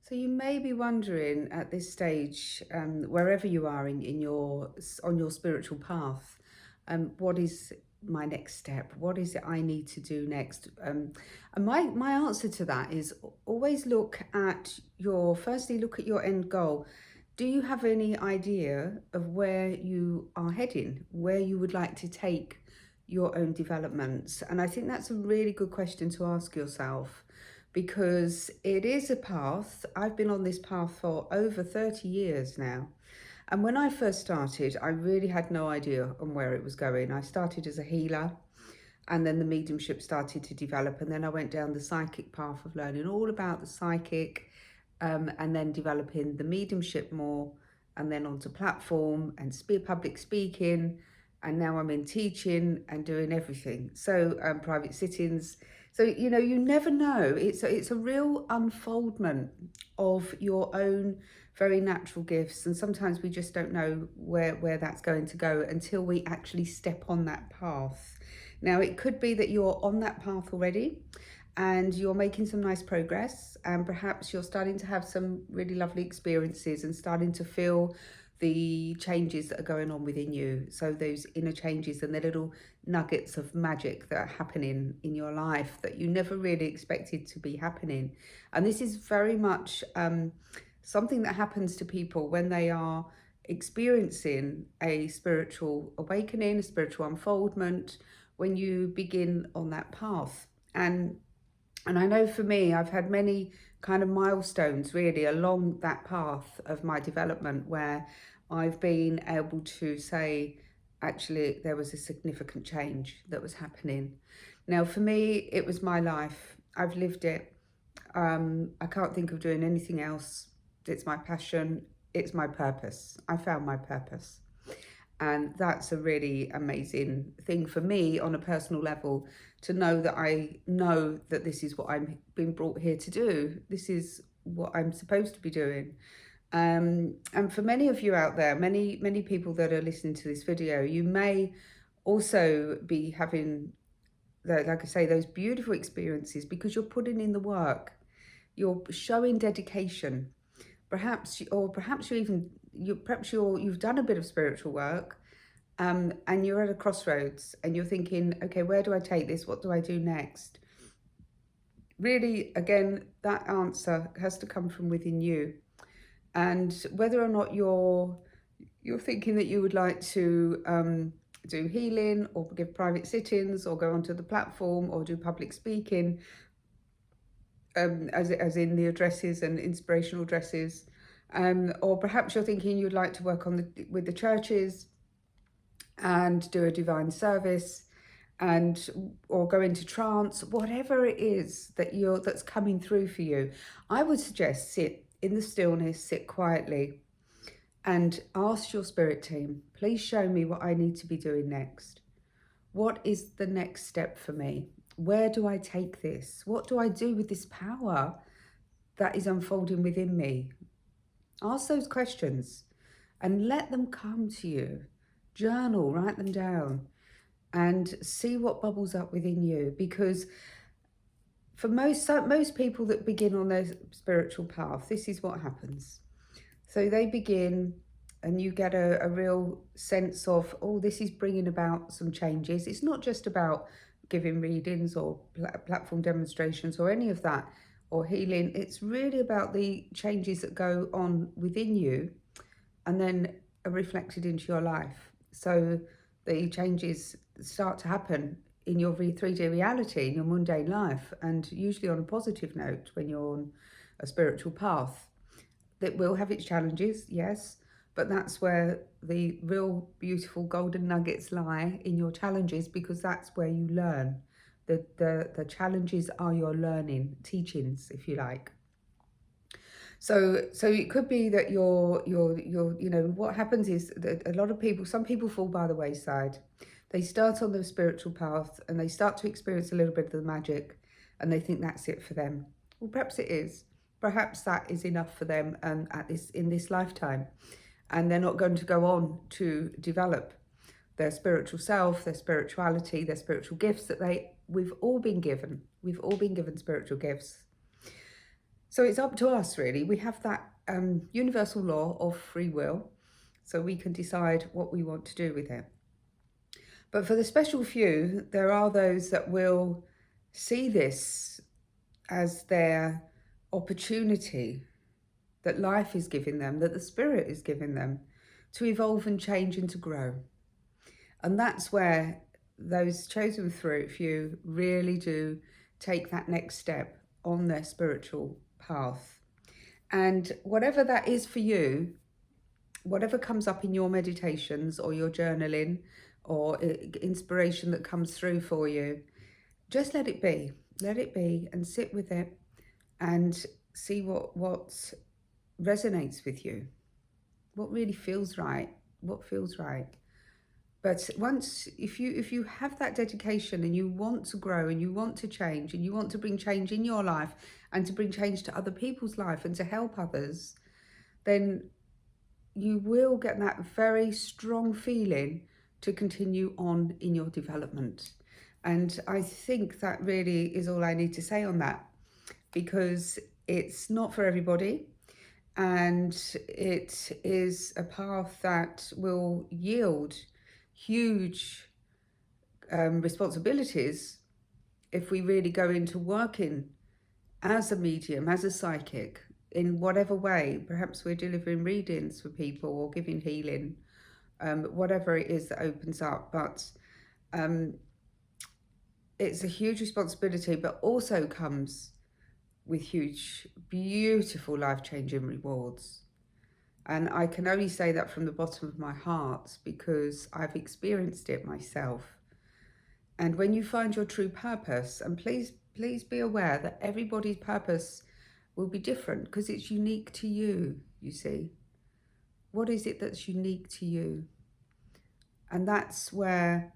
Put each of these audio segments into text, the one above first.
So you may be wondering at this stage, wherever you are in your on your spiritual path, what is my next step? What is it I need to do next? And my answer to that is always firstly look at your end goal. Do you have any idea of where you are heading, where you would like to take your own developments? And I think that's a really good question to ask yourself, because it is a path. I've been on this path for over 30 years now. And when I first started, I really had no idea on where it was going. I started as a healer, and then the mediumship started to develop. And then I went down the psychic path of learning all about the psychic, and then developing the mediumship more, and then onto platform and public speaking. And now I'm in teaching and doing everything. So private sittings. So, you never know. It's a real unfoldment of your own very natural gifts. And sometimes we just don't know where that's going to go until we actually step on that path. Now, it could be that you're on that path already and you're making some nice progress, and perhaps you're starting to have some really lovely experiences and starting to feel the changes that are going on within you. So those inner changes and the little nuggets of magic that are happening in your life that you never really expected to be happening. And this is very much something that happens to people when they are experiencing a spiritual awakening, a spiritual unfoldment, when you begin on that path. And I know for me, I've had many kind of milestones really along that path of my development where I've been able to say, actually, there was a significant change that was happening. Now, for me, it was my life. I've lived it. I can't think of doing anything else. It's my passion. It's my purpose. I found my purpose. And that's a really amazing thing for me on a personal level, to know that I know that this is what I'm being brought here to do. This is what I'm supposed to be doing. And for many of you out there, many people that are listening to this video, you may also be having, like I say, those beautiful experiences because you're putting in the work. You're showing dedication. Perhaps you've done a bit of spiritual work, and you're at a crossroads and you're thinking, okay, where do I take this? What do I do next? Really, again, that answer has to come from within you. And whether or not you're thinking that you would like to do healing or give private sittings or go onto the platform or do public speaking, as in the addresses and inspirational addresses, or perhaps you're thinking you'd like to work with the churches and do a divine service, or go into trance, whatever it is that's coming through for you, I would suggest sit in the stillness, sit quietly, and ask your spirit team, please show me what I need to be doing next. What is the next step for me? Where do I take this? What do I do with this power that is unfolding within me? Ask those questions and let them come to you. Journal, write them down, and see what bubbles up within you. Because for most people that begin on their spiritual path, this is what happens. So they begin, and you get a real sense of, oh, this is bringing about some changes. It's not just about giving readings or platform demonstrations or any of that, or healing. It's really about the changes that go on within you and then are reflected into your life. So the changes start to happen in your 3D reality, in your mundane life, and usually on a positive note when you're on a spiritual path. That will have its challenges, yes, but that's where the real beautiful golden nuggets lie, in your challenges, because that's where you learn. The challenges are your learning teachings, if you like. So it could be that you're what happens is that a lot of people, some people fall by the wayside. They start on the spiritual path and they start to experience a little bit of the magic, and they think that's it for them. Well, perhaps it is. Perhaps that is enough for them in this lifetime, and they're not going to go on to develop their spiritual self, their spirituality, their spiritual gifts that we've all been given. We've all been given spiritual gifts. So it's up to us, really. We have that universal law of free will, so we can decide what we want to do with it. But for the special few, there are those that will see this as their opportunity that life is giving them, that the Spirit is giving them, to evolve and change and to grow. And that's where those chosen few really do take that next step on their spiritual path. And whatever that is for you, whatever comes up in your meditations or your journaling or inspiration that comes through for you, just let it be. Let it be and sit with it and see what resonates with you, what really feels right, what feels right. But once, if you have that dedication and you want to grow and you want to change and you want to bring change in your life and to bring change to other people's life and to help others, then you will get that very strong feeling to continue on in your development. And I think that really is all I need to say on that, because it's not for everybody. And it is a path that will yield huge responsibilities if we really go into working as a medium, as a psychic, in whatever way. Perhaps we're delivering readings for people or giving healing, whatever it is that opens up. But it's a huge responsibility, but also comes with huge, beautiful, life-changing rewards. And I can only say that from the bottom of my heart because I've experienced it myself. And when you find your true purpose, and please be aware that everybody's purpose will be different because it's unique to you, you see. What is it that's unique to you? And that's where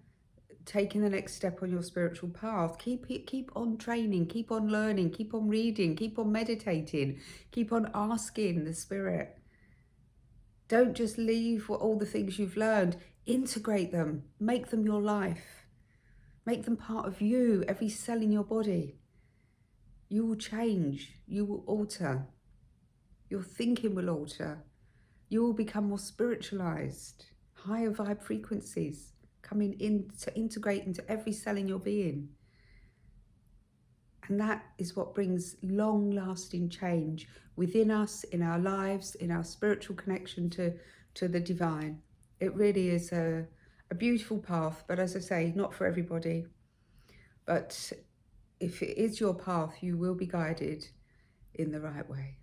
taking the next step on your spiritual path, keep on training, keep on learning, keep on reading, keep on meditating, keep on asking the Spirit. Don't just leave all the things you've learned. Integrate them, make them your life. Make them part of you, every cell in your body. You will change, you will alter. Your thinking will alter. You will become more spiritualized, higher vibe frequencies coming in to integrate into every cell in your being. And that is what brings long-lasting change within us, in our lives, in our spiritual connection to the divine. It really is a beautiful path, but as I say, not for everybody. But if it is your path, you will be guided in the right way.